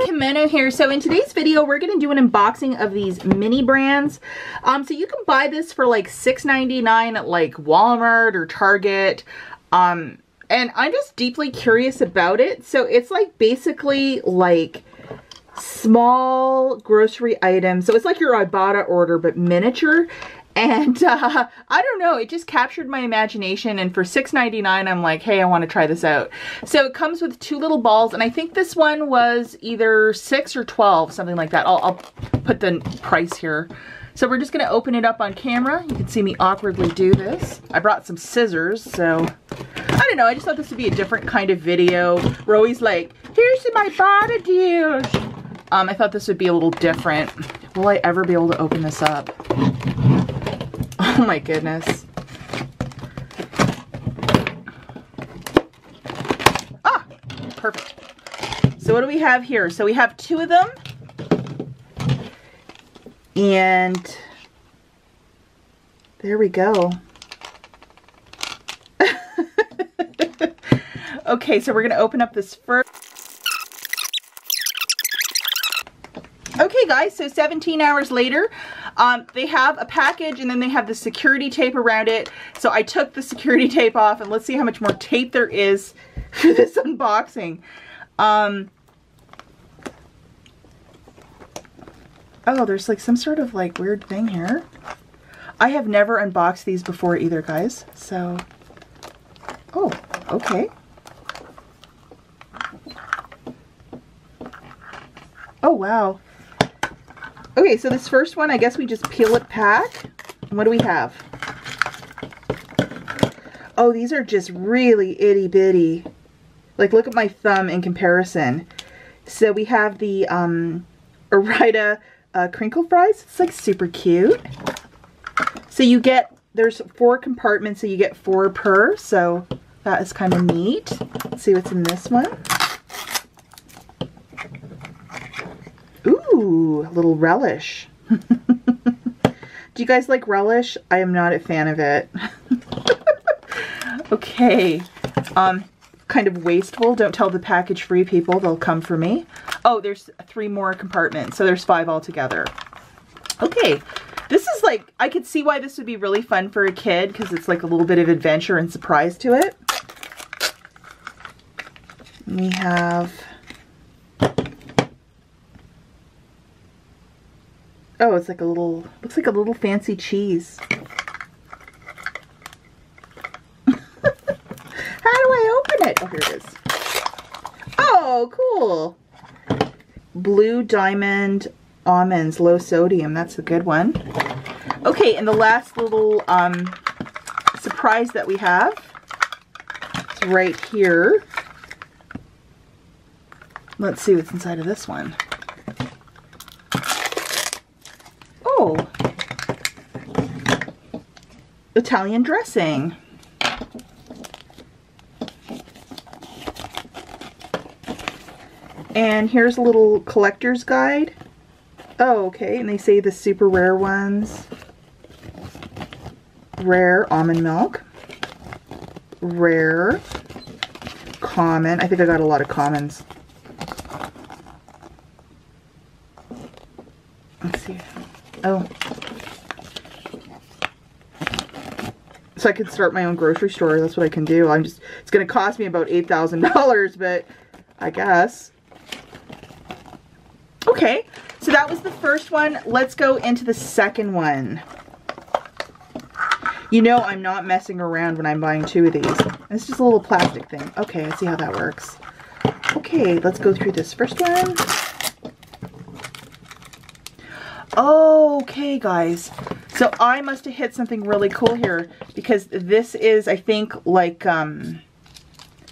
Kimono here. So in today's video, we're going to do an unboxing of these mini brands. So you can buy this for like $6.99 at like Walmart or Target. And I'm just deeply curious about it. So it's like basically like small grocery items. So it's like your Ibotta order, but miniature. And I don't know, it just captured my imagination, and for $6.99 I'm like, hey, I want to try this out. So it comes with 2 little balls, and I think this one was either 6 or 12, something like that. I'll put the price here. So we're just going to open it up on camera. You can see me awkwardly do this. I brought some scissors, so I don't know, I just thought this would be a different kind of video. We're always like, here's some Ibotta deals. I thought this would be a little different. Will I ever be able to open this up? Oh my goodness. Ah, perfect. So what do we have here? So we have 2 of them. And there we go. Okay, so we're going to open up this first. Okay guys, so 17 hours later, they have a package and then they have the security tape around it. So I took the security tape off, and let's see how much more tape there is for this unboxing. Oh, there's like some sort of like weird thing here. I have never unboxed these before either, guys. So, oh, okay. Oh, wow. Okay, so this first one, I guess we just peel it back. What do we have? Oh, these are just really itty bitty. Like, look at my thumb in comparison. So we have the Arita crinkle fries. It's like super cute. So you get, there's 4 compartments, so you get 4 per. So that is kind of neat. Let's see what's in this one. Ooh, a little relish. Do you guys like relish? I am not a fan of it. Okay. Kind of wasteful. Don't tell the package free people. They'll come for me. Oh, there's 3 more compartments. So there's 5 altogether. Okay. This is like, I could see why this would be really fun for a kid, because it's like a little bit of adventure and surprise to it. We have... Oh, it's like a little, looks like a little fancy cheese. How do I open it? Oh, here it is. Oh, cool. Blue Diamond Almonds, low sodium. That's a good one. Okay, and the last little surprise that we have is right here. Let's see what's inside of this one. Oh, Italian dressing. And here's a little collector's guide. Oh, okay, and they say the super rare ones. Rare almond milk. Rare. Common. I think I got a lot of commons. Let's see. Oh. So I could start my own grocery store. That's what I can do. It's going to cost me about $8,000, but I guess. Okay, so that was the first one. Let's go into the second one. You know I'm not messing around when I'm buying 2 of these. It's just a little plastic thing. Okay, I see how that works. Okay, let's go through this first one. Okay, guys. So I must have hit something really cool here, because this is, I think, like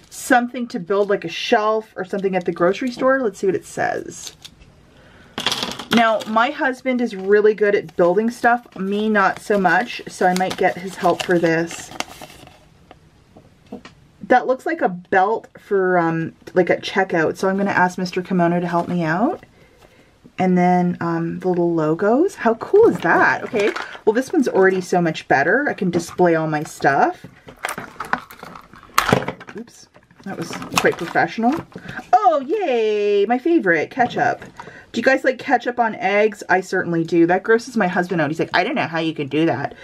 something to build like a shelf or something at the grocery store. Let's see what it says. Now, my husband is really good at building stuff. Me, not so much. So I might get his help for this. That looks like a belt for like a checkout. So I'm going to ask Mr. Kimono to help me out. And then the little logos. How cool is that? Okay, well this one's already so much better. I can display all my stuff. Oops, that was quite professional. Oh, Oh, yay, my favorite, ketchup. Do you guys like ketchup on eggs? I certainly do. That grosses my husband out. He's like, I don't know how you can do that.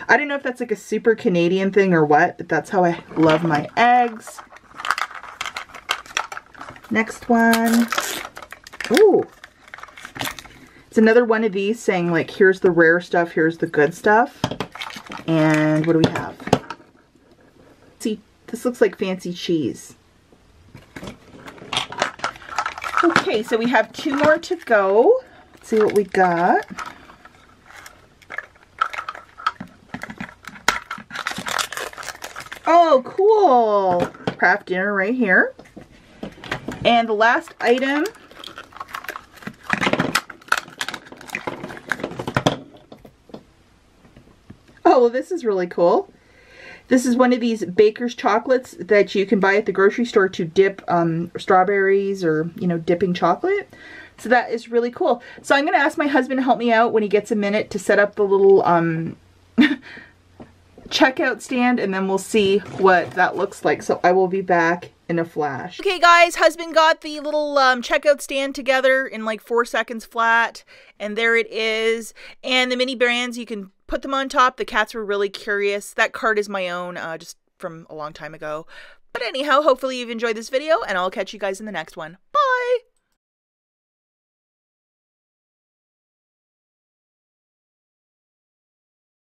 I don't know if that's like a super Canadian thing or what, but that's how I love my eggs. Next one. Ooh. It's another one of these saying like, here's the rare stuff, here's the good stuff. And what do we have? See, this looks like fancy cheese. Okay, so we have 2 more to go. Let's see what we got. Oh, cool. Craft dinner right here. And the last item. Oh, well, this is really cool. This is one of these baker's chocolates that you can buy at the grocery store to dip strawberries or, you know, dipping chocolate. So that is really cool. So I'm going to ask my husband to help me out when he gets a minute to set up the little checkout stand, and then we'll see what that looks like. So I will be back in a flash. Okay guys, husband got the little checkout stand together in like 4 seconds flat, and there it is. And the mini brands, you can put them on top. The cats were really curious. That card is my own, just from a long time ago. But anyhow, hopefully you've enjoyed this video, and I'll catch you guys in the next one.